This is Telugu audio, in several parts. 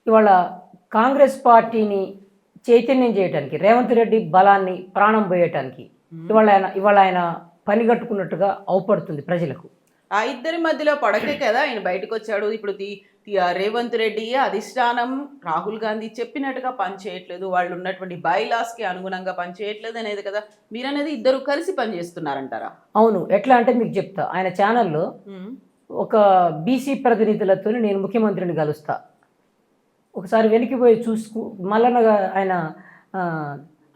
ఇవాళ కాంగ్రెస్ పార్టీని చైతన్యం చేయడానికి రేవంత్ రెడ్డి బలాన్ని ప్రాణం పోయటానికి ఇవాళ ఆయన పని కట్టుకున్నట్టుగా అవుపడుతుంది ప్రజలకు. ఆ ఇద్దరి మధ్యలో పడకే కదా ఆయన బయటకు వచ్చాడు. ఇప్పుడు రేవంత్ రెడ్డి అధిష్టానం రాహుల్ గాంధీ చెప్పినట్టుగా పని చేయట్లేదు, వాళ్ళు ఉన్నటువంటి బైలాస్కి అనుగుణంగా పని చేయట్లేదు అనేది కదా మీరనేది. ఇద్దరు కలిసి పని చేస్తున్నారంటారా? అవును. ఎట్లా అంటే మీకు చెప్తా. ఆయన ఛానల్లో ఒక బీసీ ప్రతినిధులతో నేను ముఖ్యమంత్రిని కలుస్తా, ఒకసారి వెనక్కిపోయి చూసుకు మల్లన్న ఆయన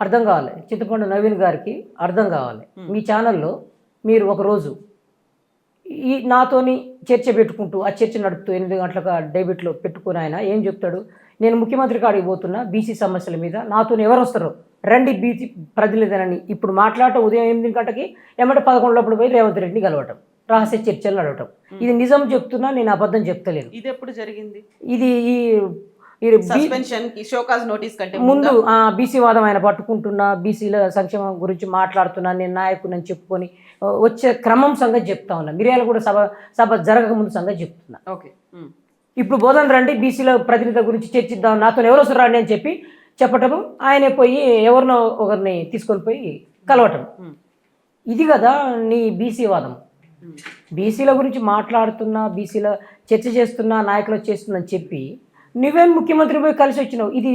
అర్థం కావాలి, చింతపండు నవీన్ గారికి అర్థం కావాలి. మీ ఛానల్లో మీరు ఒకరోజు నాతోని చర్చ పెట్టుకుంటూ ఆ చర్చ నడుపుతూ 8 గంటలకు డేబిట్లో పెట్టుకుని ఆయన ఏం చెప్తాడు, నేను ముఖ్యమంత్రి కాడికి పోతున్నా బీసీ సమస్యల మీద, నాతో ఎవరు వస్తారో రండి బీసీ ప్రతినిధులని ఇప్పుడు మాట్లాడటం. ఉదయం 8 గంటకి ఎమ్మట 11 లోపల పోయి రేవంత్ రెడ్డిని కలవటం, రహస్య చర్చలు నడవటం. ఇది నిజం చెప్తున్నా, నేను అబద్ధం చెప్తలేను. ఇది ఎప్పుడు జరిగింది? ఇది ముందు బీసీ వాదం ఆయన పట్టుకుంటున్నా, బీసీల సంక్షేమం గురించి మాట్లాడుతున్నా, నేను నాయకుని చెప్పుకొని వచ్చే క్రమం సంగతి చెప్తా ఉన్నా. మిర్యాల కూడా సభ జరగక ముందు సంగతి చెప్తున్నా. ఓకే, ఇప్పుడు బోధన రండి బీసీల ప్రతినిధుల గురించి చర్చిద్దాం, నాతో ఎవరు వస్తారు రండి అని చెప్పి చెప్పటము, ఆయనే పోయి ఎవరినో ఒకరిని తీసుకొని పోయి కలవటం. ఇది కదా నీ బీసీ వాదం. బీసీల గురించి మాట్లాడుతున్నా, బీసీల చర్చ చేస్తున్నా, నాయకులు చేస్తున్నా అని చెప్పి నువ్వేం ముఖ్యమంత్రి పోయి కలిసి వచ్చినావు. ఇది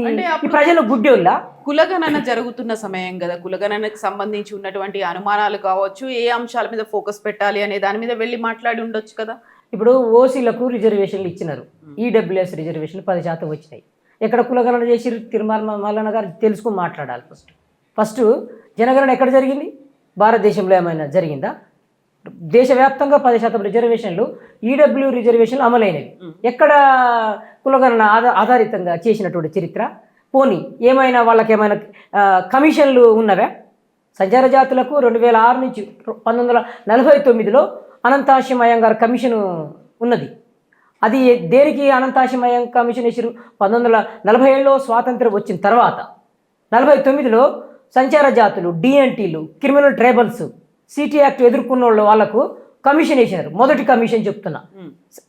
ప్రజల గుడ్డోళ్ళ కులగణన జరుగుతున్న సమయం కదా, కులగణనకు సంబంధించి ఉన్నటువంటి అనుమానాలు కావచ్చు, ఏ అంశాల మీద ఫోకస్ పెట్టాలి అనే దాని మీద వెళ్ళి మాట్లాడి ఉండొచ్చు కదా. ఇప్పుడు ఓసీలకు రిజర్వేషన్లు ఇచ్చినారు, ఈడబ్ల్యూఎస్ రిజర్వేషన్లు 10% వచ్చినాయి. ఎక్కడ కులగణన చేసి తిరుమల మల్లన్న గారు తెలుసుకుని మాట్లాడాలి. ఫస్ట్ జనగణన ఎక్కడ జరిగింది? భారతదేశంలో ఏమైనా జరిగిందా? దేశవ్యాప్తంగా 10% రిజర్వేషన్లు, ఈడబ్ల్యూ రిజర్వేషన్లు అమలైనవి. ఎక్కడ కులగణన ఆధారితంగా చేసినటువంటి చరిత్ర? పోనీ ఏమైనా వాళ్ళకి ఏమైనా కమిషన్లు ఉన్నవా? సంచార జాతులకు 2006 నుంచి 1949లో అనంతాశిమయం గారు కమిషన్ ఉన్నది. అది దేనికి అనంతాశిమయం కమిషన్ వేసారు? 1947లో స్వాతంత్రం వచ్చిన తర్వాత 49లో సంచార జాతులు, డిఎన్టీలు, క్రిమినల్ ట్రైబల్స్ సిటీ యాక్ట్ ఎదుర్కొన్న వాళ్ళకు కమిషన్ వేసినారు. మొదటి కమిషన్ చెప్తున్నా.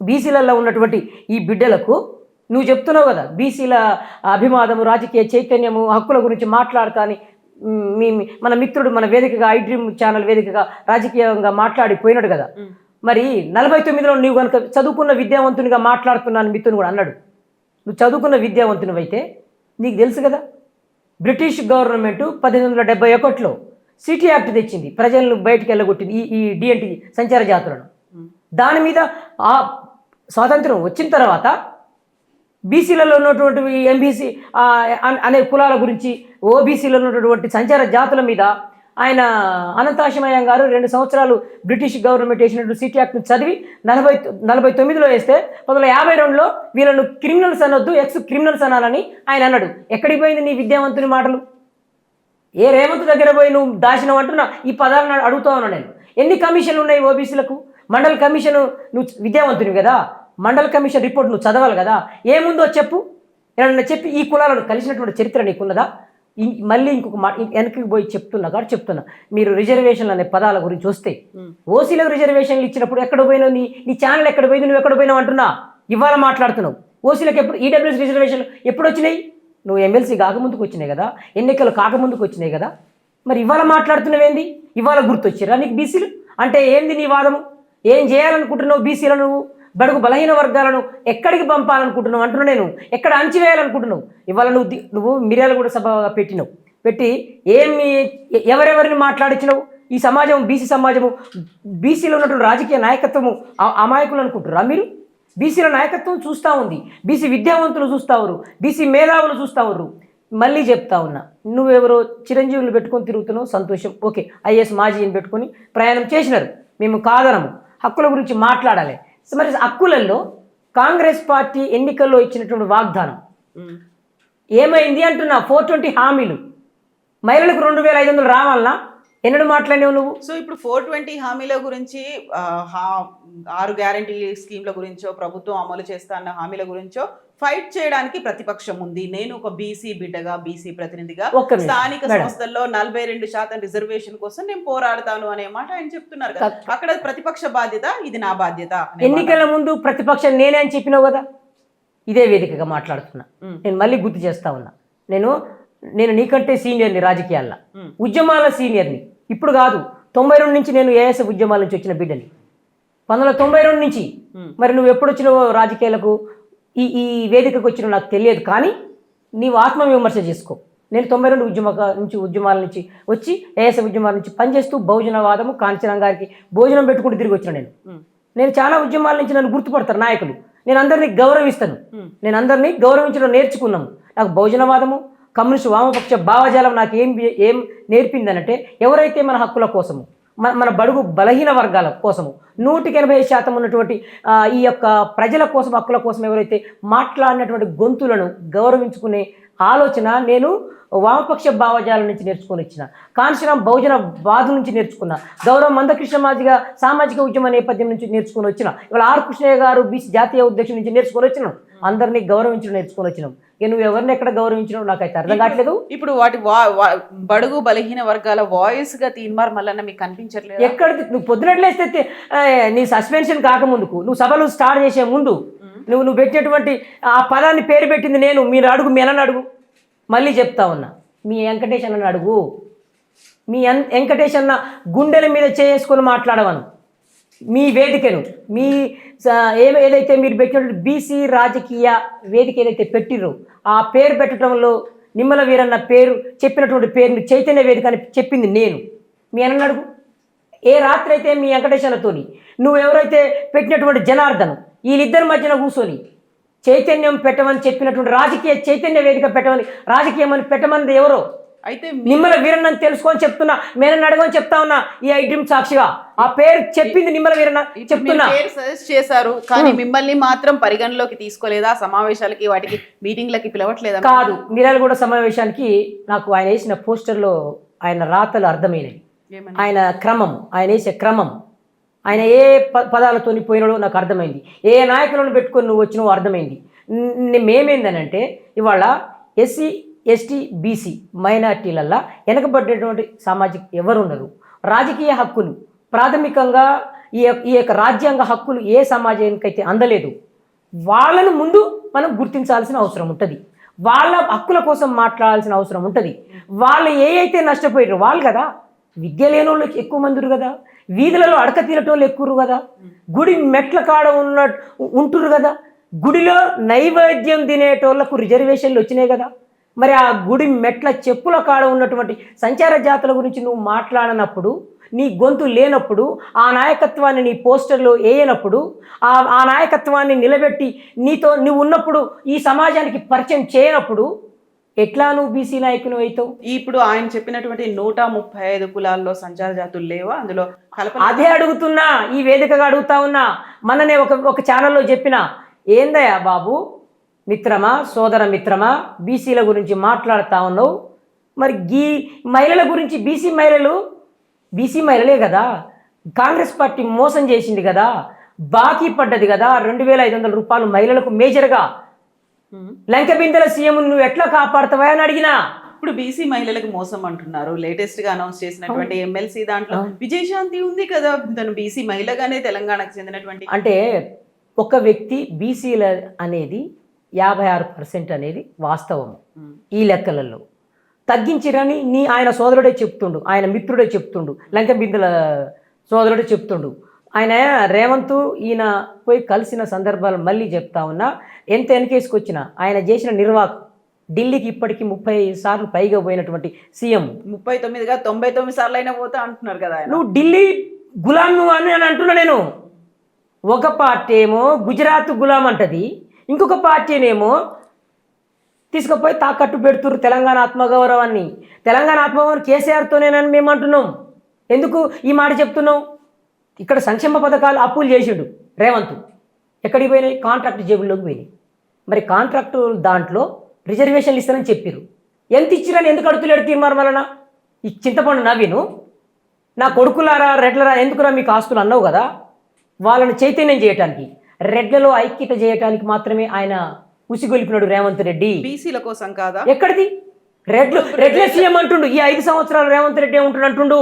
బీసీలలో ఉన్నటువంటి ఈ బిడ్డలకు నువ్వు చెప్తున్నావు కదా, బీసీల అభిమానము, రాజకీయ చైతన్యము, హక్కుల గురించి మాట్లాడతా అని మన మిత్రుడు మన వేదికగా ఐడ్రీమ్ ఛానల్ వేదికగా రాజకీయంగా మాట్లాడిపోయినాడు కదా. మరి 49లో నువ్వు కనుక చదువుకున్న విద్యావంతునిగా మాట్లాడుతున్నాను మిత్రుని కూడా అన్నాడు. నువ్వు చదువుకున్న విద్యావంతునివైతే నీకు తెలుసు కదా, బ్రిటిష్ గవర్నమెంట్ 1871లో సిటీ యాక్ట్ తెచ్చింది, ప్రజలను బయటికి వెళ్ళగొట్టింది ఈ డిఎన్టీ సంచార జాతులను. దాని మీద ఆ స్వాతంత్రం వచ్చిన తర్వాత బీసీలలో ఉన్నటువంటి ఎంబీసీ అనే కులాల గురించి, ఓబీసీలో ఉన్నటువంటి సంచార జాతుల మీద ఆయన అనంతాశిమయం గారు 2 సంవత్సరాలు బ్రిటిష్ గవర్నమెంట్ వేసినటువంటి సిటీ యాక్ట్ను చదివి 49లో వేస్తే 1952లో వీళ్ళను క్రిమినల్స్ అనొద్దు, ఎక్స్ క్రిమినల్స్ అనాలని ఆయన అన్నాడు. ఎక్కడికి పోయింది నీ విద్యావంతుని మాటలు? ఏ రేవంత్ దగ్గర పోయి నువ్వు దాచినావు అంటున్నా ఈ పదాలను అడుగుతా ఉన్నా నేను. ఎన్ని కమిషన్లు ఉన్నాయి ఓబీసీలకు? మండల్ కమిషన్, నువ్వు విద్యావంతుని కదా, మండల్ కమిషన్ రిపోర్ట్ నువ్వు చదవాలి కదా. ఏముందో చెప్పు, ఏమన్నా చెప్పి ఈ కులాలను కలిసినటువంటి చరిత్ర నీకున్నదా? మళ్ళీ ఇంకొక వెనక్కి పోయి చెప్తున్నా మీరు రిజర్వేషన్లు అనే పదాల గురించి వస్తే, ఓసీలకు రిజర్వేషన్లు ఇచ్చినప్పుడు ఎక్కడ పోయినావు? నీ ఛానల్ ఎక్కడ పోయింది? నువ్వు ఎక్కడ పోయినావు అంటున్నా. ఇవాళ మాట్లాడుతున్నావు. ఓసీలకు ఎప్పుడు ఈడబ్ల్యూఎస్ రిజర్వేషన్లు ఎప్పుడు వచ్చినాయి? నువ్వు ఎమ్మెల్సీ కాకముందుకు వచ్చినాయి కదా, ఎన్నికలు కాకముందుకు వచ్చినాయి కదా. మరి ఇవాళ మాట్లాడుతున్నావేంది? ఇవాళ గుర్తొచ్చిరా నీకు బీసీలు అంటే? ఏంది నీ వాదము? ఏం చేయాలనుకుంటున్నావు? బీసీలను నువ్వు బడుగు బలహీన వర్గాలను ఎక్కడికి పంపాలనుకుంటున్నావు అంటున్నావు. నేను ఎక్కడ అణచివేయాలనుకుంటున్నావు? ఇవాళ నువ్వు మిర్యాల కూడా సభ పెట్టి ఎవరెవరిని మాట్లాడించినావు? ఈ సమాజం, బీసీ సమాజము, బీసీలో ఉన్నటువంటి రాజకీయ నాయకత్వము అమాయకులు అనుకుంటురా మీరు? బీసీల నాయకత్వం చూస్తూ ఉంది, బీసీ విద్యావంతులు చూస్తూ ఉన్నారు, బీసీ మేధావులు చూస్తూ ఉన్నారు. మళ్ళీ చెప్తా ఉన్నా, నువ్వెవరో చిరంజీవులు పెట్టుకొని తిరుగుతున్నావు, సంతోషం, ఓకే. ఐఏఎస్ మాజీని పెట్టుకొని ప్రయాణం చేసినారు, మేము కాదనము. హక్కుల గురించి మాట్లాడాలి. మరి హక్కులలో కాంగ్రెస్ పార్టీ ఎన్నికల్లో ఇచ్చినటువంటి వాగ్దానం ఏమైంది అంటున్నా? 420 హామీలు, మహిళలకు 2500 రావాలన్నా ఎన్నడూ మాట్లాడినావు నువ్వు? సో ఇప్పుడు 420 హామీల గురించి, 6 గ్యారంటీ స్కీమ్ల గురించో, ప్రభుత్వం అమలు చేస్తా అన్న హామీల గురించో ఫైట్ చేయడానికి ప్రతిపక్షం ఉంది. నేను ఒక బీసీ బిడ్డగా, బీసీ ప్రతినిధిగా స్థానిక సంస్థల్లో 42% రిజర్వేషన్ కోసం నేను పోరాడతాను అనే మాట ఆయన చెప్తున్నారు కదా. అక్కడ ప్రతిపక్ష బాధ్యత, ఇది నా బాధ్యత. ఎన్నికల ముందు ప్రతిపక్షం నేనే అని చెప్పినావు కదా. ఇదే వేదికగా మాట్లాడుతున్నా. నేను మళ్ళీ గుర్తు చేస్తా ఉన్నా, నేను నీకంటే సీనియర్ని రాజకీయాల్లో, ఉద్యమాల సీనియర్ని. ఇప్పుడు కాదు, 92 నుంచి నేను ఏఎస్ఎఫ్ ఉద్యమాల నుంచి వచ్చిన బిడ్డని, 1992 నుంచి. మరి నువ్వు ఎప్పుడు వచ్చినావో రాజకీయాలకు, ఈ వేదికకు వచ్చినావు నాకు తెలియదు, కానీ నీవు ఆత్మవిమర్శ చేసుకో. నేను 92 ఉద్యమాల నుంచి వచ్చి ఏఎస్ఎఫ్ ఉద్యమాల నుంచి పనిచేస్తూ బహుజనవాదము కాంచనం గారికి భోజనం పెట్టుకుంటూ తిరిగి వచ్చిన నేను చాలా ఉద్యమాల నుంచి నన్ను గుర్తుపడతారు నాయకులు. నేను అందరినీ గౌరవిస్తాను, నేను అందరినీ గౌరవించడం నేర్చుకున్నాము. నాకు బహుజనవాదము కమ్యూనిస్టు వామపక్ష భావజాలం నాకు ఏం నేర్పిందనంటే, ఎవరైతే మన హక్కుల కోసము, మన బడుగు బలహీన వర్గాల కోసము 180% ఉన్నటువంటి ఈ యొక్క ప్రజల కోసం, హక్కుల కోసం ఎవరైతే మాట్లాడినటువంటి గొంతులను గౌరవించుకునే ఆలోచన నేను వామపక్ష భావజాలం నుంచి నేర్చుకొని వచ్చిన, కాన్శీరాం బహుజన వాదు నుంచి నేర్చుకున్న, గౌరవ మందకృష్ణ మాదిగా సామాజిక ఉద్యమ నేపథ్యం నుంచి నేర్చుకొని వచ్చిన, ఇవాళ ఆర్ కృష్ణయ్య గారు బీసీ జాతీయ అధ్యక్షుడి నుంచి నేర్చుకొని వచ్చినాం. అందరినీ గౌరవించడం నేర్చుకొని వచ్చినాం. ఇక నువ్వు ఎవరిని ఎక్కడ గౌరవించడం నాకైతే అర్థం కావట్లేదు. ఇప్పుడు వాటి బడుగు బలహీన వర్గాల వాయిస్ గా తీన్మార్ మల్లన్న మీకు కనిపించట్లేదు? ఎక్కడ నువ్వు పొద్దునట్లేస్తే నీ సస్పెన్షన్ కాకముందుకు, నువ్వు సభలు స్టార్ట్ చేసే ముందు నువ్వు పెట్టినటువంటి ఆ పదాన్ని పేరు పెట్టింది నేను. మీరు అడుగు, మీ అన్నని అడుగు, మళ్ళీ చెప్తా ఉన్నా, మీ వెంకటేష్ అన్నని అడుగు. మీ వెంకటేష్ అన్న గుండెల మీద చేసుకొని మాట్లాడవను. మీ వేదికను, మీ ఏదైతే మీరు పెట్టినటువంటి బీసీ రాజకీయ వేదిక ఏదైతే పెట్టిర్రో, ఆ పేరు పెట్టడంలో నిమ్మల వీరన్న పేరు చెప్పినటువంటి పేరుని చైతన్య వేదిక అని చెప్పింది నేను. మీ అన్నని అడుగు. ఏ రాత్రి అయితే మీ వెంకటేష్ అన్నతోని నువ్వు ఎవరైతే పెట్టినటువంటి జనార్దన్, వీళ్ళిద్దరి మధ్యన కూర్చొని చైతన్యం పెట్టమని చెప్పినటువంటి రాజకీయ చైతన్య వేదిక పెట్టమని, రాజకీయం అని పెట్టమని ఎవరో అయితే నిమ్మల వీరన్నని తెలుసుకొని చెప్తున్నా, మేనని అడగని చెప్తా ఉన్నా. ఈ ఐడ్రీమ్ సాక్షిగా ఆ పేరు చెప్పింది నిమ్మల వీరన్న చెప్తున్నా. పేరు సజెస్ట్ చేశారు, కానీ మిమ్మల్ని మాత్రం పరిగణలోకి తీసుకోలేదా? సమావేశాలకి వాటికి మీటింగ్లకి పిలవట్లేదా? కాదు, మిర్యాలగూడ సమావేశానికి నాకు ఆయన వేసిన పోస్టర్లో ఆయన రాతలు అర్థమైనవి. ఆయన క్రమం, ఆయన వేసే క్రమం, ఆయన ఏ పదాలతో పోయినాడో నాకు అర్థమైంది. ఏ నాయకులను పెట్టుకొని నువ్వు వచ్చినావో అర్థమైంది. మేమేందనంటే, ఇవాళ ఎస్సీ ఎస్టీ బీసీ మైనార్టీలల్లా వెనకబడ్డటువంటి సామాజిక ఎవరున్నారు, రాజకీయ హక్కులు ప్రాథమికంగా ఈ యొక్క రాజ్యాంగ హక్కులు ఏ సమాజానికైతే అందలేదు, వాళ్ళను ముందు మనం గుర్తించాల్సిన అవసరం ఉంటుంది. వాళ్ళ హక్కుల కోసం మాట్లాడాల్సిన అవసరం ఉంటుంది. వాళ్ళు అయితే నష్టపోయారు వాళ్ళు కదా, విద్య లేని వాళ్ళు ఎక్కువ మంది కదా, వీధులలో అడక తినటోళ్ళు ఎక్కువ కదా, గుడి మెట్ల కాడ ఉంటురు కదా, గుడిలో నైవేద్యం తినేటోళ్లకు రిజర్వేషన్లు వచ్చినాయి కదా. మరి ఆ గుడి మెట్ల చెప్పుల కాడ ఉన్నటువంటి సంచార జాతుల గురించి నువ్వు మాట్లాడనప్పుడు, నీ గొంతు లేనప్పుడు, ఆ నాయకత్వాన్ని నీ పోస్టర్లో వేయనప్పుడు, ఆ నాయకత్వాన్ని నిలబెట్టి నువ్వు ఉన్నప్పుడు ఈ సమాజానికి పరిచయం చేయనప్పుడు ఎట్లా నువ్వు బీసీ నాయకులు అవుతావు? ఇప్పుడు ఆయన చెప్పినటువంటి 135 కులాల్లో సంచార జాతులు లేవా అందులో? అదే అడుగుతున్నా, ఈ వేదికగా అడుగుతా ఉన్నా. మననే ఒక ఛానల్లో చెప్పిన, ఏందయ్యా బాబు మిత్రమా, సోదర మిత్రమా, బీసీల గురించి మాట్లాడుతూ ఉన్నావు. మరి మహిళల గురించి బీసీ మహిళలే కదా కాంగ్రెస్ పార్టీ మోసం చేసింది కదా, బాకీ పడ్డది కదా 2500 రూపాయలు మహిళలకు మేజర్గా. లంక బిందెల సీఎం నువ్వు ఎట్లా కాపాడుతావా అని అడిగినా. ఇప్పుడు బీసీ మహిళలకు మోసం అంటున్నారు. లేటెస్ట్ గా అనౌన్స్ చేసినటువంటి ఎమ్మెల్సీ దాంట్లో విజయశాంతి ఉంది కదా, తను బీసీ మహిళగానే తెలంగాణకు చెందినటువంటి. అంటే ఒక వ్యక్తి బీసీల అనేది 56% అనేది వాస్తవము. ఈ లెక్కలలో తగ్గించిరని ఆయన సోదరుడే చెప్తుండు, ఆయన మిత్రుడే చెప్తుండు, లంక బిందెల సోదరుడే చెప్తుండు. ఆయన రేవంత్ ఈయన పోయి కలిసిన సందర్భాలు మళ్ళీ చెప్తా ఉన్నా. ఎంత వెనకేసుకొచ్చినా ఆయన చేసిన నిర్వాహకం, ఢిల్లీకి ఇప్పటికీ 30 సార్లు పైగా పోయినటువంటి సీఎం, 39గా 99 సార్లు అయినా పోతా అంటున్నారు కదా. నువ్వు ఢిల్లీ గులాం నువ్వు అని అంటున్నా నేను. ఒక పార్టీ ఏమో గుజరాత్ గులాం అంటది, ఇంకొక పార్టీనేమో తీసుకుపోయి తాకట్టు పెడుతురు తెలంగాణ ఆత్మగౌరవాన్ని. తెలంగాణ ఆత్మగౌరవం కేసీఆర్తోనేనని మేము అంటున్నాం. ఎందుకు ఈ మాట చెప్తున్నాం? ఇక్కడ సంక్షేమ పథకాలు అప్పులు చేసిండు రేవంత్, ఎక్కడికి పోయినాయి? కాంట్రాక్ట్ జేబుల్లోకి పోయినాయి. మరి కాంట్రాక్టు దాంట్లో రిజర్వేషన్లు ఇస్తారని చెప్పారు. ఎంత ఇచ్చిరని ఎందుకు అడుగుతలేడు తీర్మానం వలన? ఈ చింతపండు నవ్విను, నా కొడుకులారా రెడ్లరా ఎందుకురా మీకు ఆస్తులు అన్నావు కదా, వాళ్ళని చైతన్యం చేయటానికి, రెడ్లలో ఐక్యత చేయటానికి మాత్రమే ఆయన ఉసిగొలిపినాడు రేవంత్ రెడ్డి. బీసీల కోసం కాదా? ఎక్కడిది? రెడ్లే సీఎం అంటుండు. ఈ 5 సంవత్సరాలు రేవంత్ రెడ్డి ఏమంటుండు అంటుండు.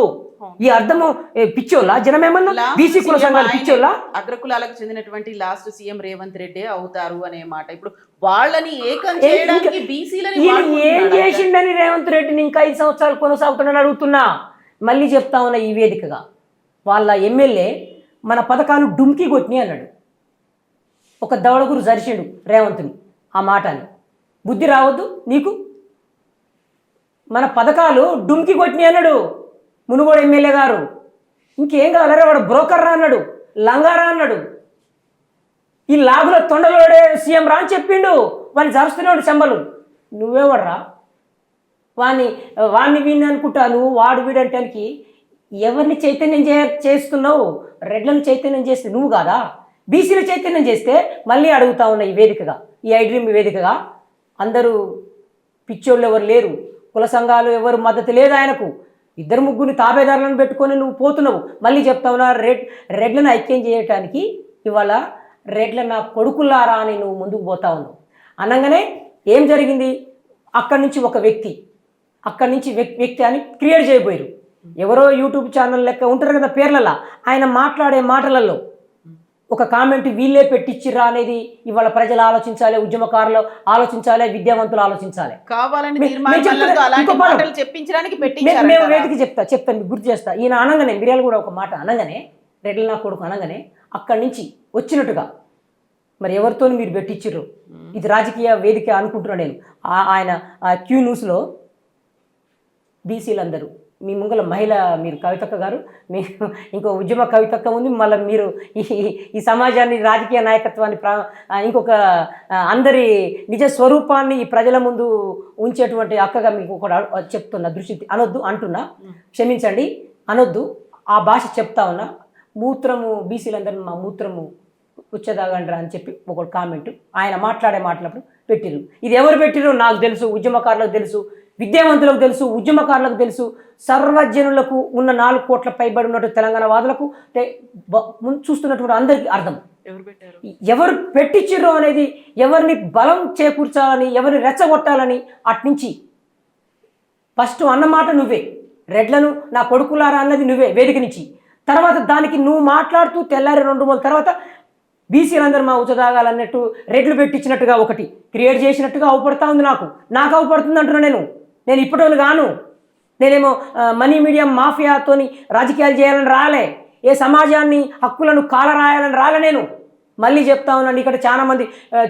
ఈ అర్థము పిచ్చోళ్ళ జనమేమన్నా బీసీ కుల సంఘాలు పిచ్చోళ్ళ? అగ్రకులాలకు చెందినటువంటి లాస్ట్ సీఎం రేవంత్ రెడ్డి అవుతారు అనే మాట. ఇప్పుడు వాళ్ళని ఏకం చేయడానికి బీసీలని ఏం చేసిండని రేవంత్ రెడ్డిని ఇంకా 5 సంవత్సరాలు కొనసాగుతుందని అడుగుతున్నా. మళ్ళీ చెప్తా ఉన్నా ఈ వేదికగా, వాళ్ళ ఎమ్మెల్యే మన పథకాలు డుమ్కి కొట్టిని అన్నాడు. ఒక దవడగురు జరిచిండు రేవంత్ని ఆ మాటని. బుద్ధి రావద్దు నీకు? మన పథకాలు డుమ్కి కొట్టిని అన్నాడు మునుగోడు ఎమ్మెల్యే గారు. ఇంకేం కావాలరా, వాడు బ్రోకర్ రా అన్నాడు, లంగారా అన్నాడు. ఈ లాగుల తొండలోడే సీఎం రా అని చెప్పిండు. వాడిని జరుస్తున్నాడు చెంబలు. నువ్వేవడరా వాడిని వీడిని అనుకుంటా నువ్వు వాడు వీడంటానికి? ఎవరిని చైతన్యం చేస్తున్నావు? రెడ్లను చైతన్యం చేస్తే నువ్వు కాదా? బీసీలు చైతన్యం చేస్తే మళ్ళీ అడుగుతా ఉన్నా ఈ వేదికగా, ఈ ఐడ్రీమ్ వేదికగా, అందరూ పిచ్చోళ్ళు ఎవరు లేరు, కుల సంఘాలు ఎవరు మద్దతు లేదు ఆయనకు. 2-3 తాబేదారులను పెట్టుకొని నువ్వు పోతున్నావు. మళ్ళీ చెప్తా ఉన్నా రెడ్లను ఐక్యం చేయటానికి ఇవాళ రెడ్ల నా కొడుకులారా అని నువ్వు ముందుకు పోతా ఉన్నావు. అనగానే ఏం జరిగింది? అక్కడి నుంచి ఒక వ్యక్తి అని క్రియేట్ చేయబోయారు. ఎవరో యూట్యూబ్ ఛానల్ లెక్క ఉంటారు కదా పేర్లలో, ఆయన మాట్లాడే మాటలలో ఒక కామెంట్ వీళ్ళే పెట్టించిర్రా అనేది ఇవాళ ప్రజలు ఆలోచించాలి, ఉద్యమకారులు ఆలోచించాలి, విద్యావంతులు ఆలోచించాలి. మేము వేదిక చెప్తాను గుర్తు చేస్తా. ఈయన అనగానే మిర్యాలు కూడా ఒక మాట అనగానే, రెడ్ల నా కొడుకు అనగానే అక్కడి నుంచి వచ్చినట్టుగా మరి ఎవరితో మీరు పెట్టించిర్రు, ఇది రాజకీయ వేదిక అనుకుంటున్నా నేను. ఆయన క్యూ న్యూస్లో బీసీలందరూ మీ ముంగల మహిళ, మీరు కవితక్క గారు, మీకు ఇంకో ఉద్యమ కవితక్క ఉంది, మళ్ళీ మీరు ఈ సమాజాన్ని, రాజకీయ నాయకత్వాన్ని, ఇంకొక అందరి నిజ స్వరూపాన్ని ఈ ప్రజల ముందు ఉంచేటువంటి అక్కగా మీకు ఒకటి చెప్తున్నా, దృష్టి అనొద్దు అంటున్నా, క్షమించండి అనొద్దు, ఆ భాష చెప్తా ఉన్నా. మూత్రము బీసీలందరూ మా మూత్రము ఉచ్చదాగండ్రా అని చెప్పి ఒక కామెంట్ ఆయన మాట్లాడే మాట్లాడినప్పుడు పెట్టిరు. ఇది ఎవరు పెట్టిరు నాకు తెలుసు, ఉద్యమకారులకు తెలుసు, విద్యావంతులకు తెలుసు, ఉద్యమకారులకు తెలుసు, సర్వజనులకు ఉన్న 4 కోట్ల పైబడి ఉన్నట్టు తెలంగాణ వాదులకు చూస్తున్నటువంటి అందరికీ అర్థం. ఎవరు పెట్టించిర్రో అనేది, ఎవరిని బలం చేకూర్చాలని, ఎవరిని రెచ్చగొట్టాలని అట్నుంచి ఫస్ట్ అన్నమాట నువ్వే. రెడ్లను నా కొడుకులారా అన్నది నువ్వే వేదిక నుంచి. తర్వాత దానికి నువ్వు మాట్లాడుతూ తెల్లారి 2 రోజుల తర్వాత బీసీలందరూ మా ఉచదాగాలన్నట్టు రెడ్లు పెట్టించినట్టుగా ఒకటి క్రియేట్ చేసినట్టుగా అవపడతా ఉంది. నాకు అవపడుతుంది అంటున్నా. నేను ఇప్పటోని గాను. నేనేమో మనీ మీడియం మాఫియాతోని రాజకీయాలు చేయాలని రాలే, ఏ సమాజాన్ని హక్కులను కాలరాయాలని రాలే నేను. మళ్ళీ చెప్తా ఉన్నాను, ఇక్కడ చాలామంది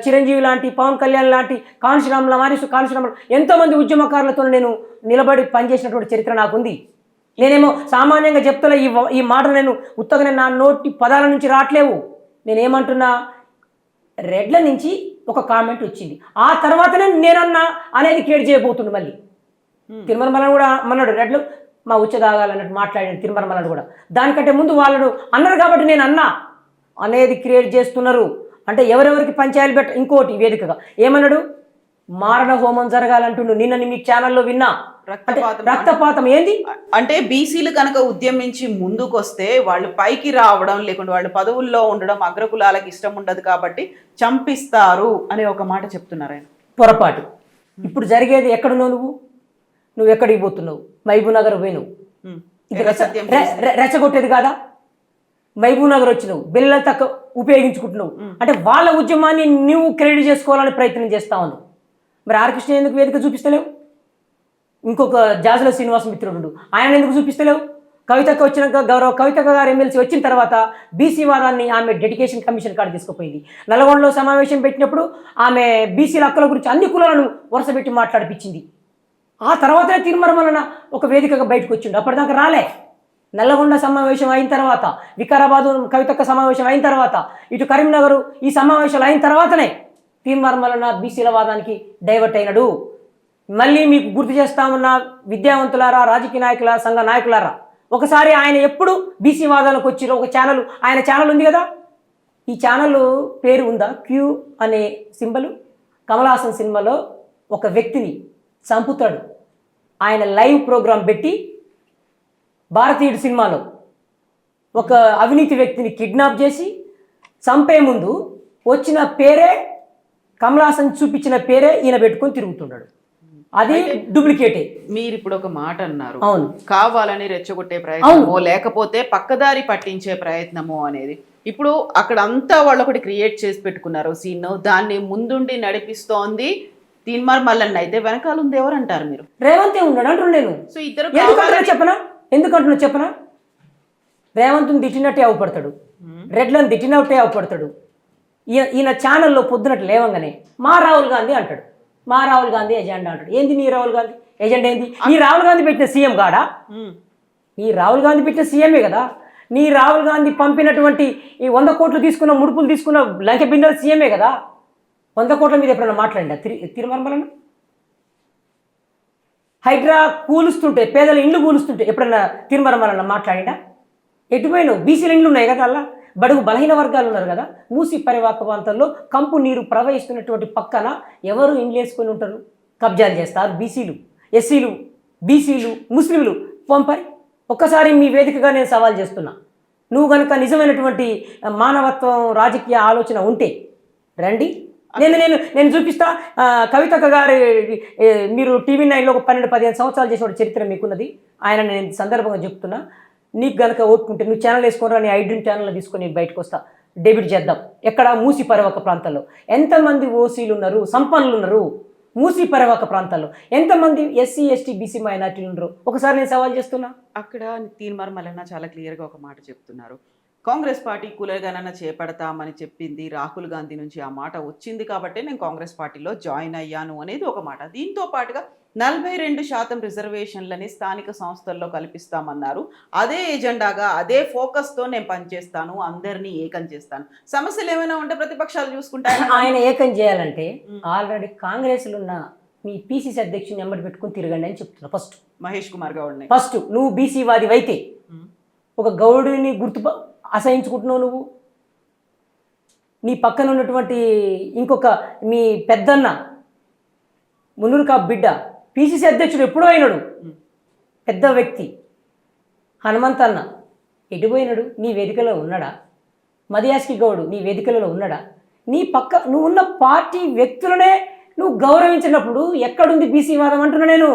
చిరంజీవి లాంటి, పవన్ కళ్యాణ్ లాంటి, కాన్షిరాముల మారిసు కాన్షిరాములు ఎంతోమంది ఉద్యమకారులతో నేను నిలబడి పనిచేసినటువంటి చరిత్ర నాకుంది. నేనేమో సామాన్యంగా చెప్తలే ఈ మాట, నేను ఉత్తగా నా నోటి పదాల నుంచి రావట్లేవు. నేనేమంటున్నా, రెడ్ల నుంచి ఒక కామెంట్ వచ్చింది, ఆ తర్వాతనే నేనన్నా అనేది క్రియేట్ చేయబోతుండు. మళ్ళీ తిరుమల మల్లన కూడా అన్నాడు, రెడ్లు మా ఉచ్చ తాగాలన్నట్టు మాట్లాడాడు తిరుమల మల్లన కూడా. దానికంటే ముందు వాళ్ళు అన్నారు కాబట్టి నేను అన్నా అనేది క్రియేట్ చేస్తున్నారు. అంటే ఎవరెవరికి పంచాయలు ఇంకోటి వేదికగా ఏమన్నాడు, మారణ హోమం జరగాలంటుండు. నిన్న మీకు ఛానల్లో విన్నా. రక్తపాతం ఏంది అంటే బీసీలు కనుక ఉద్యమించి ముందుకు వస్తే వాళ్ళు పైకి రావడం, లేకుంటే వాళ్ళు పదవుల్లో ఉండడం అగ్రకులాలకు ఇష్టం ఉండదు కాబట్టి చంపిస్తారు అనే ఒక మాట చెప్తున్నారు ఆయన. పొరపాటు. ఇప్పుడు జరిగేది ఎక్కడున్నావు నువ్వు ఎక్కడికి పోతున్నావు? మహబూబ్ నగర్ పోయినావు, ఇది రెచ్చగొట్టేది కాదా? మహబూబ్ నగర్ వచ్చినావు, బిల్లల తక్కువ ఉపయోగించుకుంటున్నావు. అంటే వాళ్ళ ఉద్యమాన్ని నువ్వు క్రెడిట్ చేసుకోవాలని ప్రయత్నం చేస్తా ఉన్నావు. మరి ఆర్కృష్ణ ఎందుకు వేదిక చూపిస్తలేవు? ఇంకొక జాజుల శ్రీనివాస మిత్రుడు ఆయన ఎందుకు చూపిస్తలేవు? కవితక్క వచ్చినాక, గౌరవ కవితక్క గారు ఎమ్మెల్సీ వచ్చిన తర్వాత బీసీ వాదాన్ని ఆమె డెడికేషన్ కమిషన్ కాడ తీసుకుపోయింది. నల్గొండలో సమావేశం పెట్టినప్పుడు ఆమె బీసీల హక్కుల గురించి అన్ని కులాలను వరుసపెట్టి మాట్లాడిపించింది. ఆ తర్వాతనే తిరుమల మల్లన ఒక వేదికగా బయటకు వచ్చిండు. అప్పటిదాకా రాలే. నల్లగొండ సమావేశం అయిన తర్వాత, వికారాబాదు కవితక్క సమావేశం అయిన తర్వాత, ఇటు కరీంనగర్ ఈ సమావేశాలు అయిన తర్వాతనే తిరుమల మల్లన బీసీల వాదానికి డైవర్ట్ అయినాడు. మళ్ళీ మీకు గుర్తు చేస్తా ఉన్న విద్యావంతులారా, రాజకీయ నాయకుల సంఘ నాయకులారా, ఒకసారి ఆయన ఎప్పుడు బీసీ వాదాలకు వచ్చిరో ఒక ఛానల్, ఆయన ఛానల్ ఉంది కదా, ఈ ఛానల్ పేరు ఉందా? క్యూ అనే సింబల్. కమల్ హాసన్ సినిమాలో ఒక వ్యక్తిని చంపుతాడు. ఆయన లైవ్ ప్రోగ్రాం పెట్టి భారతీయుడు సినిమాలో ఒక అవినీతి వ్యక్తిని కిడ్నాప్ చేసి చంపే ముందు వచ్చిన పేరే, కమల్ హాసన్ చూపించిన పేరే ఈయన పెట్టుకొని తిరుగుతున్నాడు. అది డూప్లికేటే. మీరు ఇప్పుడు ఒక మాట అన్నారు, అవును కావాలని రెచ్చగొట్టే ప్రయత్నమో లేకపోతే పక్కదారి పట్టించే ప్రయత్నమో అనేది. ఇప్పుడు అక్కడ అంతా వాళ్ళు ఒకటి క్రియేట్ చేసి పెట్టుకున్నారు సీన్, దాన్ని ముందుండి నడిపిస్తోంది తీన్మార్ మల్లన్న అయితే వెనకాల ఉంది ఎవరు అంటారు మీరు? రేవంతే ఉన్నాడు అంటున్నాను నేను. సో ఇద్దరు ఎందుకంటున్నా చెప్పనా? రేవంత్ని తిట్టినట్టే అవపడతాడు, రెడ్లను తిట్టినట్టే అవపడతాడు. ఈయన ఛానల్లో పొద్దునట్టు లేవంగానే మా రాహుల్ గాంధీ అంటాడు, మా రాహుల్ గాంధీ ఎజెండా అంటాడు. ఏంది నీ రాహుల్ గాంధీ ఎజెండా? ఏంది? నీ రాహుల్ గాంధీ పెట్టిన సీఎం కాడా? నీ రాహుల్ గాంధీ పెట్టిన సీఎంఏ కదా. నీ రాహుల్ గాంధీ పంపినటువంటి ఈ 100 కోట్లు తీసుకున్న, ముడుపులు తీసుకున్న లంక బిందెల సీఎంఏ కదా. 100 కోట్ల మీద ఎప్పుడన్నా మాట్లాడిందా తిరుమలన్న? హైడ్రా కూలుస్తుంటే, పేదల ఇండ్లు కూలుస్తుంటే ఎప్పుడన్నా తిరుమలన్న మాట్లాడిందా? ఎటుపోయినావు? బీసీల ఇండ్లు ఉన్నాయి కదా, అలా బడుగు బలహీన వర్గాలు ఉన్నారు కదా. మూసి పరివాహక ప్రాంతాల్లో కంపు నీరు ప్రవహిస్తున్నటువంటి పక్కన ఎవరు ఇండ్లు వేసుకొని ఉంటారు? కబ్జాలు చేస్తారు బీసీలు, ఎస్సీలు, బీసీలు, ముస్లింలు. పంపరి ఒక్కసారి మీ వేదికగా నేను సవాల్ చేస్తున్నా, నువ్వు కనుక నిజమైనటువంటి మానవత్వం, రాజకీయ ఆలోచన ఉంటే రండి, నేను చూపిస్తా. కవితక్క గారి మీరు TV9లో ఒక 12-15 సంవత్సరాలు చేసిన చరిత్ర మీకున్నది. ఆయన నేను సందర్భంగా చెప్తున్నా, నీకు గనక ఓపుకుంటే నువ్వు ఛానల్ వేసుకోరా, నీ ఐడ్రీమ్ ఛానల్ తీసుకొని నేను బయటకు వస్తా, డెబ్యూట్ చేద్దాం. ఎక్కడ? మూసి పరివాహక ప్రాంతాల్లో ఎంతమంది ఓసీలు ఉన్నారు, సంపన్నులు ఉన్నారు? మూసి పరివాహక ప్రాంతాల్లో ఎంతమంది ఎస్సీ, ఎస్టీ, బీసీ మైనార్టీలు ఉన్నారు? ఒకసారి నేను సవాల్ చేస్తున్నా. అక్కడ తీన్మార్ మల్లన్న చాలా క్లియర్గా ఒక మాట చెప్తున్నారు, కాంగ్రెస్ పార్టీ కులగణన చేపడతామని చెప్పింది రాహుల్ గాంధీ నుంచి, ఆ మాట వచ్చింది కాబట్టి నేను కాంగ్రెస్ పార్టీలో జాయిన్ అయ్యాను అనేది ఒక మాట. దీంతో పాటుగా 42% రిజర్వేషన్లని స్థానిక సంస్థల్లో కల్పిస్తామన్నారు. అదే ఎజెండాగా, అదే ఫోకస్తో నేను పనిచేస్తాను, అందరినీ ఏకం చేస్తాను. సమస్యలు ఏమైనా ఉంటే ప్రతిపక్షాలు చూసుకుంటారు. ఆయన ఏకం చేయాలంటే ఆల్రెడీ కాంగ్రెస్లో ఉన్న మీ PCC అధ్యక్షుని ఎమ్మడి పెట్టుకుని తిరగండి అని చెప్తున్నా. ఫస్ట్ మహేష్ కుమార్ గౌడ్ని, ఫస్ట్ నువ్వు బీసీ వాది అయితే ఒక గౌడుని అసహించుకుంటున్నావు నువ్వు. నీ పక్కన ఉన్నటువంటి ఇంకొక మీ పెద్దన్న మున్నూరు కాపు బిడ్డ PCC అధ్యక్షుడు ఎప్పుడో అయినాడు, పెద్ద వ్యక్తి హనుమంతన్న ఎటుపోయినాడు? నీ వేదికలో ఉన్నాడా? మదియాస్కి గౌడు నీ వేదికలలో ఉన్నాడా? నీ పక్క నువ్వు ఉన్న పార్టీ వ్యక్తులనే నువ్వు గౌరవించినప్పుడు ఎక్కడుంది బీసీ వాదం అంటున్నా నేను.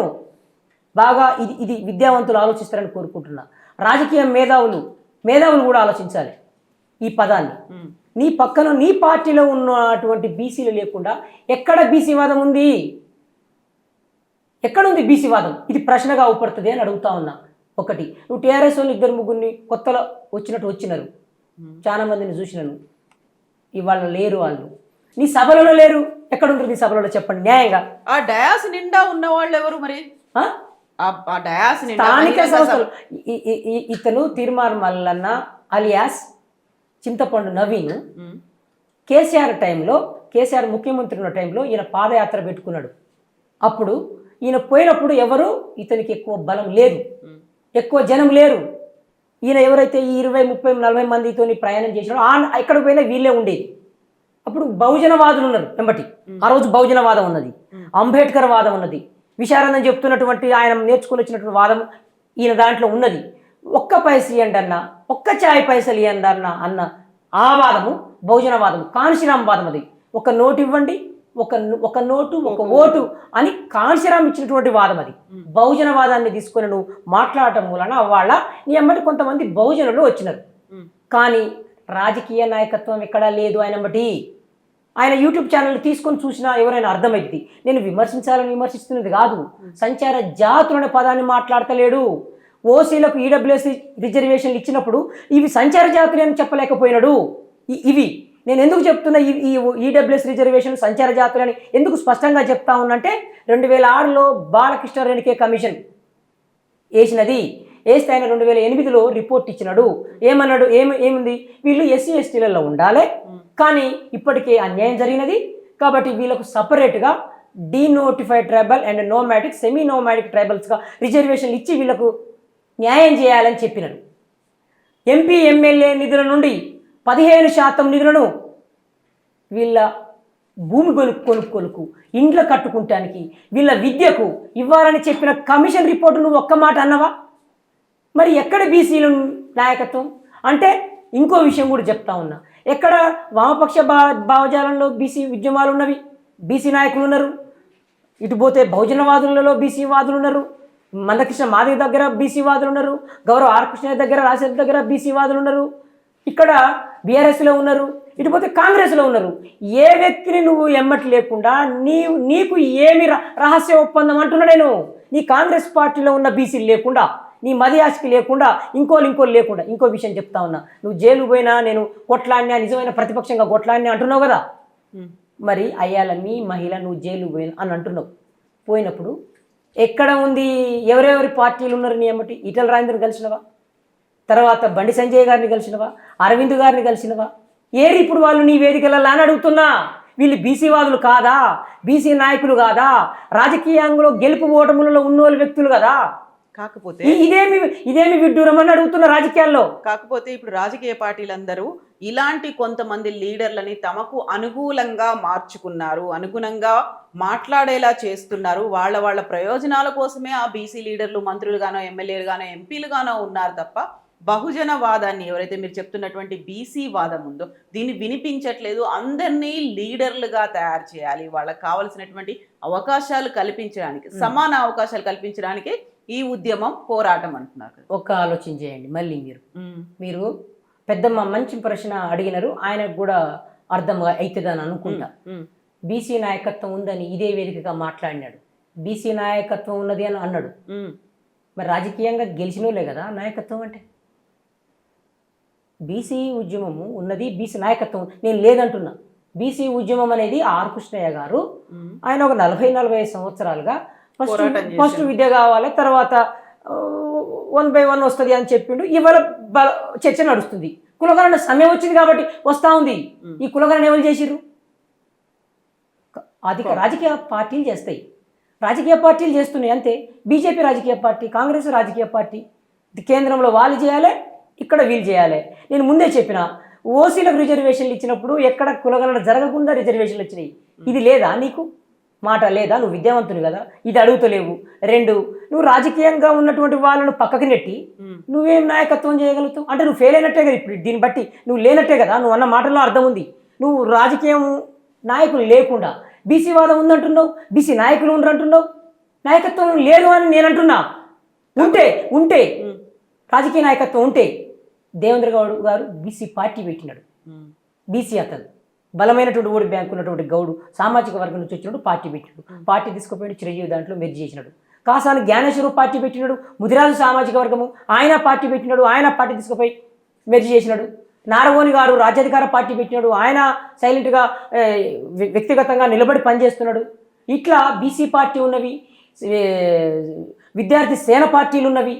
బాగా ఇది విద్యావంతులు ఆలోచిస్తారని కోరుకుంటున్నా. రాజకీయ మేధావులు కూడా ఆలోచించాలి ఈ పదాన్ని. నీ పక్కన నీ పార్టీలో ఉన్నటువంటి బీసీలు లేకుండా ఎక్కడ బీసీ వాదం ఉంది? ఎక్కడుంది బీసీ వాదం? ఇది ప్రశ్నగా అవపడుతుంది అని అడుగుతా ఉన్నా. ఒకటి, నువ్వు TRS వాళ్ళు 2-3 కొత్తలో వచ్చినారు, చాలా మందిని చూసినాను, ఇవాళ లేరు వాళ్ళు. నీ సభలలో లేరు. ఎక్కడుంటారు నీ సభలలో చెప్పండి న్యాయంగా? ఆ డయాస్ నిండా ఉన్న వాళ్ళు ఎవరు మరి? స్థానిక సంస్థలు. ఇతను తీర్మార్ మల్లన్న అలియాస్ చింతపండు నవీన్ కేసీఆర్ ముఖ్యమంత్రి ఉన్న టైంలో ఈయన పాదయాత్ర పెట్టుకున్నాడు. అప్పుడు ఈయన పోయినప్పుడు ఎవరు ఇతనికి ఎక్కువ బలం లేదు, ఎక్కువ జనం లేరు. ఈయన ఎవరైతే ఈ 20-30-40 మందితో ప్రయాణం చేసినాడో ఎక్కడికి పోయినా వీళ్ళే ఉండేది. అప్పుడు బహుజనవాదులు ఉన్నారు వెంబటి. ఆ రోజు బహుజనవాదం ఉన్నది, అంబేద్కర్ వాదం ఉన్నది, విశారదం చెప్తున్నటువంటి ఆయన నేర్చుకుని వచ్చినటువంటి వాదం ఈయన దాంట్లో ఉన్నది. ఒక్క పైస ఇవ్వండి అన్న, ఒక్క ఛాయ్ పైసలు ఇవ్వండి అన్న ఆ వాదము బహుజనవాదము, కాన్షిరామ్ వాదం. అది ఒక నోటు ఇవ్వండి, ఒక నోటు ఒక ఓటు అని కాన్షిరామ్ ఇచ్చినటువంటి వాదం. అది బహుజనవాదాన్ని తీసుకొని నువ్వు మాట్లాడటం మూలన వాళ్ళ నీ అమ్మటి కొంతమంది బహుజనులు వచ్చినారు. కానీ రాజకీయ నాయకత్వం ఎక్కడా లేదు ఆయన బట్టి. ఆయన యూట్యూబ్ ఛానల్ తీసుకొని చూసినా ఎవరైనా అర్థమైంది. నేను విమర్శిస్తున్నది కాదు, సంచార జాతులు అనే పదాన్ని మాట్లాడతలేడు. ఓసీలకు EWS రిజర్వేషన్లు ఇచ్చినప్పుడు ఇవి సంచార జాతులు అని చెప్పలేకపోయినాడు. ఇవి నేను ఎందుకు చెప్తున్నా, ఈ EWS రిజర్వేషన్ సంచార జాతులని ఎందుకు స్పష్టంగా చెప్తా ఉన్నంటే 2006లో బాలకృష్ణ రేణుకే కమిషన్ వేసినది. వేస్తే ఆయన 2008లో రిపోర్ట్ ఇచ్చినాడు. ఏమన్నాడు? ఏముంది? వీళ్ళు SC STలలో ఉండాలి, కానీ ఇప్పటికే అన్యాయం జరిగినది కాబట్టి వీళ్ళకు సపరేట్గా denotified tribal and nomadic, semi nomadic ట్రైబల్స్గా రిజర్వేషన్లు ఇచ్చి వీళ్ళకు న్యాయం చేయాలని చెప్పినాడు. MP MLA నిధుల నుండి 15% నిధులను వీళ్ళ భూమి కొనుక్కొనుకు, ఇండ్ల కట్టుకుంటానికి, వీళ్ళ విద్యకు ఇవ్వాలని చెప్పిన కమిషన్ రిపోర్టు నువ్వు ఒక్క మాట అన్నవా? మరి ఎక్కడ బీసీల నాయకత్వం అంటే? ఇంకో విషయం కూడా చెప్తా ఉన్నా, ఎక్కడ వామపక్ష భావజాలంలో బీసీ ఉద్యమాలు ఉన్నవి, బీసీ నాయకులు ఉన్నారు. ఇటు పోతే బహుజనవాదులలో బీసీ వాదులు ఉన్నారు, మందకృష్ణ మాదిగ దగ్గర బీసీ వాదులు ఉన్నారు, గౌరవ ఆర్ కృష్ణ దగ్గర రాజశేఖర్ దగ్గర బీసీ వాదులు ఉన్నారు, ఇక్కడ బీఆర్ఎస్లో ఉన్నారు, ఇటు పోతే కాంగ్రెస్లో ఉన్నారు. ఏ వ్యక్తిని నువ్వు ఎమ్మటి లేకుండా నీకు ఏమి రహస్య ఒప్పందం అంటున్నా నేను. నీ కాంగ్రెస్ పార్టీలో ఉన్న బీసీలు లేకుండా, నీ మదియాసికి లేకుండా, ఇంకోళ్ళు లేకుండా. ఇంకో విషయం చెప్తా ఉన్నా, నువ్వు జైలు పోయినా నేను కొట్లాడినా, నిజమైన ప్రతిపక్షంగా కొట్లాడినా అంటున్నావు కదా. మరి అయ్యాల మీ మహిళ నువ్వు జైలు పోయినా అని అంటున్నావు. పోయినప్పుడు ఎక్కడ ఉంది, ఎవరెవరి పార్టీలు ఉన్నారు నీ ఎమ్మటి? ఈటల రాజేందర్ని కలిసినవా? తర్వాత బండి సంజయ్ గారిని కలిసినవా? అరవింద్ గారిని కలిసినవా? ఏరి ఇప్పుడు వాళ్ళు నీ వేదికలలో అని అడుగుతున్నా. వీళ్ళు బీసీ వాదులు కాదా? బీసీ నాయకులు కాదా? రాజకీయంలో గెలుపు ఓటములలో ఉన్నోళ్ళు వ్యక్తులు కదా. కాకపోతే ఇదేమి విడ్డూరం అని అడుగుతున్న రాజకీయాల్లో. కాకపోతే ఇప్పుడు రాజకీయ పార్టీలందరూ ఇలాంటి కొంతమంది లీడర్లని తమకు అనుకూలంగా మార్చుకున్నారు, అనుగుణంగా మాట్లాడేలా చేస్తున్నారు. వాళ్ళ ప్రయోజనాల కోసమే ఆ బీసీ లీడర్లు మంత్రులుగానో ఎమ్మెల్యేలుగానో ఎంపీలుగానో ఉన్నారు తప్ప బహుజన వాదాన్ని, ఎవరైతే మీరు చెప్తున్నటువంటి బీసీ వాదం ఉందో దీన్ని వినిపించట్లేదు. అందరినీ లీడర్లుగా తయారు చేయాలి, వాళ్ళకి కావలసినటువంటి అవకాశాలు కల్పించడానికి, సమాన అవకాశాలు కల్పించడానికి ఈ ఉద్యమం, పోరాటం అంటున్నారు. ఒక్క ఆలోచన చేయండి మళ్ళీ. మీరు పెద్దమ్మ మంచి ప్రశ్న అడిగినారు, ఆయనకు కూడా అర్థం అవుతుందని అనుకుంటా. బీసీ నాయకత్వం ఉందని ఇదే వేదికగా మాట్లాడినాడు. బీసీ నాయకత్వం ఉన్నది అని అన్నాడు. మరి రాజకీయంగా గెలిచినోలే కదా నాయకత్వం అంటే. బీసీ ఉద్యమము ఉన్నది, బీసీ నాయకత్వం నేను లేదంటున్నా. బీసీ ఉద్యమం అనేది ఆర్ కృష్ణయ్య గారు, ఆయన ఒక 40-45 సంవత్సరాలుగా ఫస్ట్ విద్య కావాలి, తర్వాత 1 by 1 వస్తుంది అని చెప్పిండు. ఇవాళ చర్చ నడుస్తుంది. కులగణన సమయం వచ్చింది కాబట్టి వస్తూ ఉంది. ఈ కులగణన ఎవరు చేసిర్రు? రాజకీయ పార్టీలు చేస్తాయి, రాజకీయ పార్టీలు చేస్తున్నాయి అంతే. బీజేపీ రాజకీయ పార్టీ, కాంగ్రెస్ రాజకీయ పార్టీ. కేంద్రంలో వాళ్ళు చేయాలి, ఇక్కడ వీళ్ళు చేయాలి. నేను ముందే చెప్పిన, ఓసీలకు రిజర్వేషన్లు ఇచ్చినప్పుడు ఎక్కడ కులగణన జరగకుండా రిజర్వేషన్లు వచ్చినాయి. ఇది లేదా నీకు? మాట లేదా? నువ్వు విద్యావంతులు కదా, ఇది అడుగుతలేవు. 2, నువ్వు రాజకీయంగా ఉన్నటువంటి వాళ్ళను పక్కకి నెట్టి నువ్వేం నాయకత్వం చేయగలుగుతావు? అంటే నువ్వు ఫెయిల్ అయినట్టే కదా. ఇప్పుడు దీన్ని బట్టి నువ్వు లేనట్టే కదా. నువ్వు అన్న మాటల్లో అర్థం ఉంది. నువ్వు రాజకీయం నాయకులు లేకుండా బీసీ వాదం ఉందంటున్నావు, బీసీ నాయకులు ఉండరంటున్నావు. నాయకత్వం లేదు అని నేను అంటున్నా. ఉంటే రాజకీయ నాయకత్వం ఉంటే దేవేంద్ర గౌడ్ గారు బీసీ పార్టీ పెట్టినాడు. బీసీ అతను బలమైనటువంటి ఓడి బ్యాంకు ఉన్నటువంటి గౌడు సామాజిక వర్గం నుంచి వచ్చినప్పుడు పార్టీ పెట్టినాడు. పార్టీ తీసుకుపోయి చిరంజీవి దాంట్లో మెర్జ్ చేసినాడు. కాసాని జ్ఞానేశ్వరు పార్టీ పెట్టినాడు. ముదిరాజు సామాజిక వర్గము ఆయన పార్టీ పెట్టినాడు. ఆయన పార్టీ తీసుకుపోయి మెర్జ్ చేసినాడు. నారగోని గారు రాజ్యాధికార పార్టీ పెట్టినాడు. ఆయన సైలెంట్గా వ్యక్తిగతంగా నిలబడి పనిచేస్తున్నాడు. ఇట్లా బీసీ పార్టీ ఉన్నవి, విద్యార్థి సేన పార్టీలు ఉన్నవి.